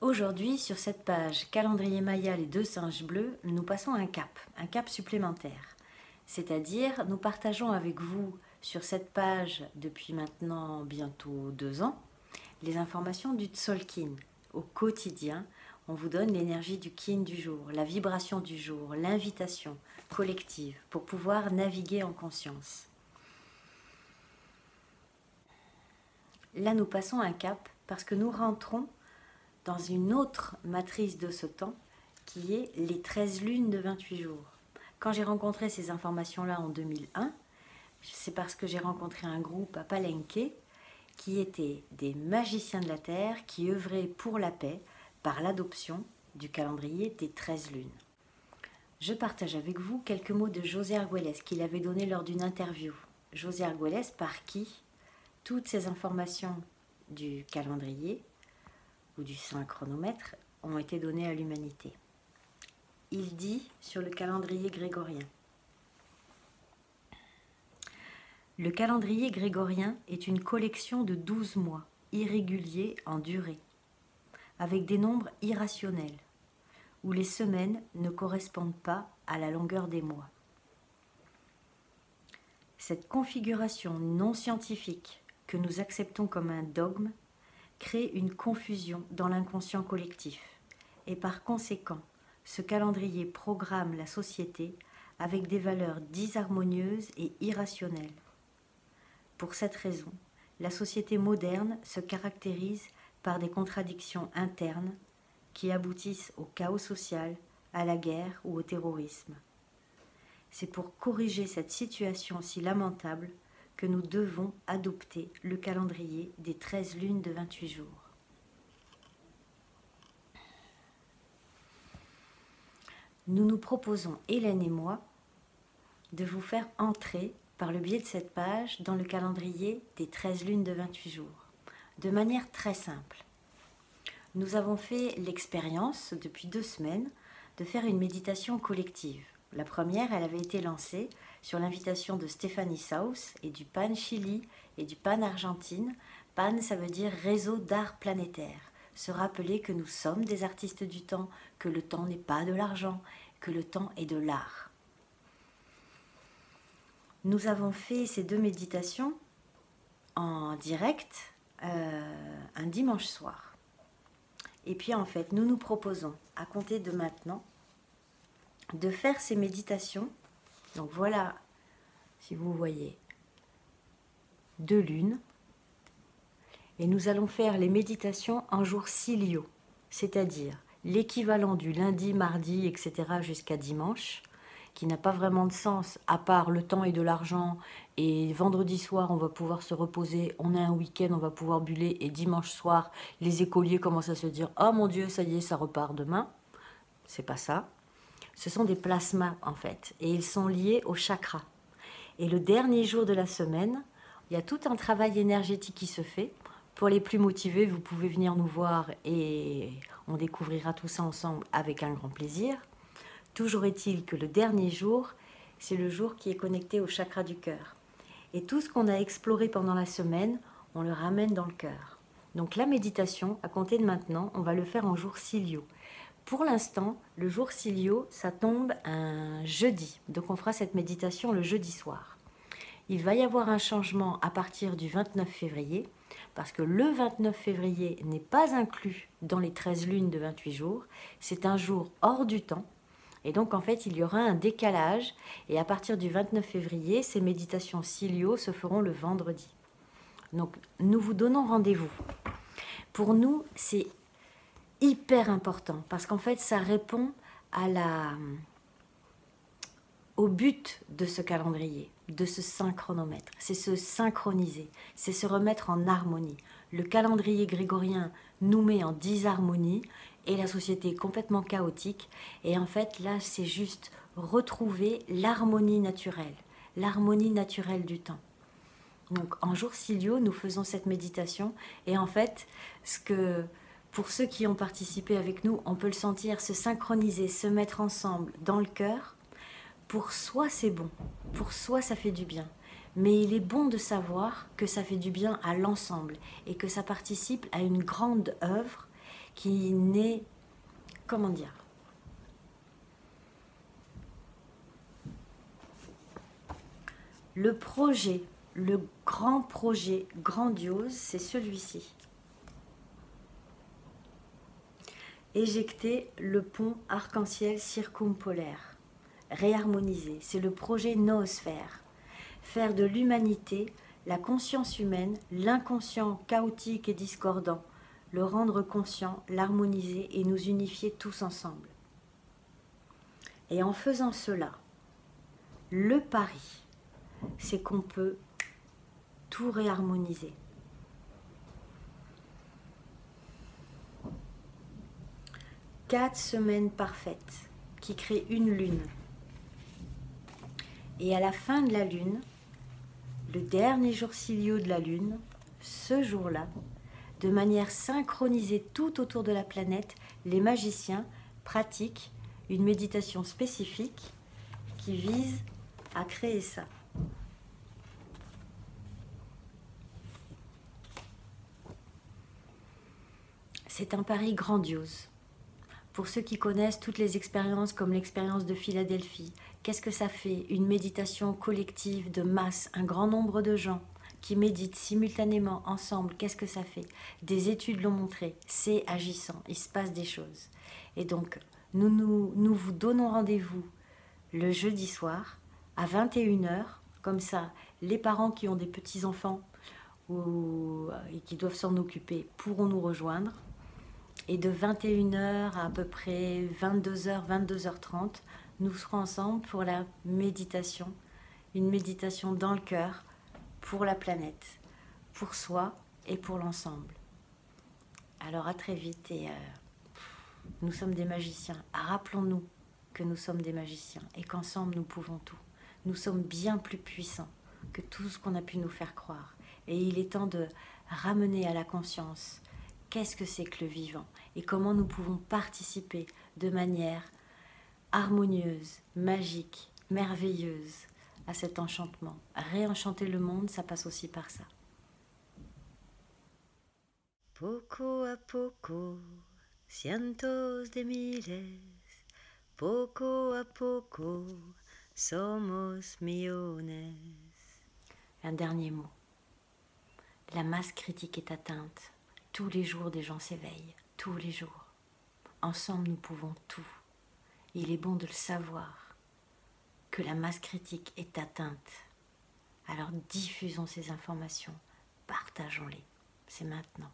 Aujourd'hui, sur cette page calendrier Maya les deux singes bleus, nous passons un cap supplémentaire. C'est-à-dire, nous partageons avec vous sur cette page depuis maintenant bientôt 2 ans les informations du Tzolk'in. Au quotidien, on vous donne l'énergie du kin du jour, la vibration du jour, l'invitation collective pour pouvoir naviguer en conscience. Là, nous passons un cap parce que nous rentrons dans une autre matrice de ce temps qui est les 13 lunes de 28 jours. Quand j'ai rencontré ces informations-là en 2001, c'est parce que j'ai rencontré un groupe à Palenque qui étaient des magiciens de la Terre qui œuvraient pour la paix par l'adoption du calendrier des 13 lunes. Je partage avec vous quelques mots de José Argüelles qu'il avait donné lors d'une interview. José Argüelles par qui toutes ces informations du calendrier ou du synchronomètre ont été données à l'humanité. Il dit sur le calendrier grégorien: le calendrier grégorien est une collection de 12 mois, irréguliers en durée, avec des nombres irrationnels, où les semaines ne correspondent pas à la longueur des mois. Cette configuration non scientifique que nous acceptons comme un dogme crée une confusion dans l'inconscient collectif et par conséquent, ce calendrier programme la société avec des valeurs disharmonieuses et irrationnelles. Pour cette raison, la société moderne se caractérise par des contradictions internes qui aboutissent au chaos social, à la guerre ou au terrorisme. C'est pour corriger cette situation si lamentable que nous devons adopter le calendrier des 13 lunes de 28 jours. Nous nous proposons, Hélène et moi, de vous faire entrer par le biais de cette page dans le calendrier des 13 lunes de 28 jours, de manière très simple. Nous avons fait l'expérience, depuis 2 semaines, de faire une méditation collective. La première, elle avait été lancée sur l'invitation de Stéphanie Saus et du PAN Chili et du PAN Argentine. PAN, ça veut dire réseau d'art planétaire. Se rappeler que nous sommes des artistes du temps, que le temps n'est pas de l'argent, que le temps est de l'art. Nous avons fait ces 2 méditations en direct un dimanche soir. Et puis en fait, nous nous proposons, à compter de maintenant, de faire ces méditations. Donc voilà, si vous voyez, 2 lunes. Et nous allons faire les méditations en jours ciliaux, c'est-à-dire l'équivalent du lundi, mardi, etc. jusqu'à dimanche, qui n'a pas vraiment de sens, à part le temps et de l'argent. Et vendredi soir, on va pouvoir se reposer, on a un week-end, on va pouvoir buller. Et dimanche soir, les écoliers commencent à se dire « Oh mon Dieu, ça y est, ça repart demain ». C'est pas ça. Ce sont des plasmas en fait, et ils sont liés au chakra. Et le dernier jour de la semaine, il y a tout un travail énergétique qui se fait. Pour les plus motivés, vous pouvez venir nous voir et on découvrira tout ça ensemble avec un grand plaisir. Toujours est-il que le dernier jour, c'est le jour qui est connecté au chakra du cœur. Et tout ce qu'on a exploré pendant la semaine, on le ramène dans le cœur. Donc la méditation, à compter de maintenant, on va le faire en jour ciliaux. Pour l'instant, le jour ciliaux, ça tombe un jeudi. Donc on fera cette méditation le jeudi soir. Il va y avoir un changement à partir du 29 février, parce que le 29 février n'est pas inclus dans les 13 lunes de 28 jours. C'est un jour hors du temps. Et donc en fait, il y aura un décalage. Et à partir du 29 février, ces méditations ciliaux se feront le vendredi. Donc nous vous donnons rendez-vous. Pour nous, c'est hyper important parce qu'en fait ça répond au but de ce calendrier, de ce synchronomètre. C'est se synchroniser, c'est se remettre en harmonie. Le calendrier grégorien nous met en disharmonie et la société est complètement chaotique. Et en fait là c'est juste retrouver l'harmonie naturelle du temps. Donc en jour ciliaux, nous faisons cette méditation et en fait pour ceux qui ont participé avec nous, on peut le sentir, se synchroniser, se mettre ensemble dans le cœur. Pour soi, c'est bon. Pour soi, ça fait du bien. Mais il est bon de savoir que ça fait du bien à l'ensemble et que ça participe à une grande œuvre qui n'est, comment dire, le projet, le grand projet grandiose, c'est celui-ci. Éjecter le pont arc-en-ciel circumpolaire, réharmoniser, c'est le projet noosphère. Faire de l'humanité la conscience humaine, l'inconscient chaotique et discordant, le rendre conscient, l'harmoniser et nous unifier tous ensemble. Et en faisant cela, le pari, c'est qu'on peut tout réharmoniser. Quatre semaines parfaites qui créent une lune. Et à la fin de la lune, le dernier jour cilieux de la lune, ce jour-là, de manière synchronisée tout autour de la planète, les magiciens pratiquent une méditation spécifique qui vise à créer ça. C'est un pari grandiose. Pour ceux qui connaissent toutes les expériences comme l'expérience de Philadelphie, qu'est-ce que ça fait? Une méditation collective de masse, un grand nombre de gens qui méditent simultanément ensemble, qu'est-ce que ça fait? Des études l'ont montré, c'est agissant, il se passe des choses. Et donc, nous vous donnons rendez-vous le jeudi soir à 21h, comme ça, les parents qui ont des petits-enfants et qui doivent s'en occuper pourront nous rejoindre. Et de 21h à peu près 22h, 22h30, nous serons ensemble pour la méditation. Une méditation dans le cœur pour la planète, pour soi et pour l'ensemble. Alors à très vite et nous sommes des magiciens. Rappelons-nous que nous sommes des magiciens et qu'ensemble nous pouvons tout. Nous sommes bien plus puissants que tout ce qu'on a pu nous faire croire. Et il est temps de ramener à la conscience qu'est-ce que c'est que le vivant et comment nous pouvons participer de manière harmonieuse, magique, merveilleuse à cet enchantement. Réenchanter le monde, ça passe aussi par ça. Poco a poco, cientos de miles, poco a poco, somos millones. Un dernier mot. La masse critique est atteinte. Tous les jours, des gens s'éveillent. Tous les jours. Ensemble, nous pouvons tout. Il est bon de le savoir, que la masse critique est atteinte. Alors diffusons ces informations, partageons-les. C'est maintenant.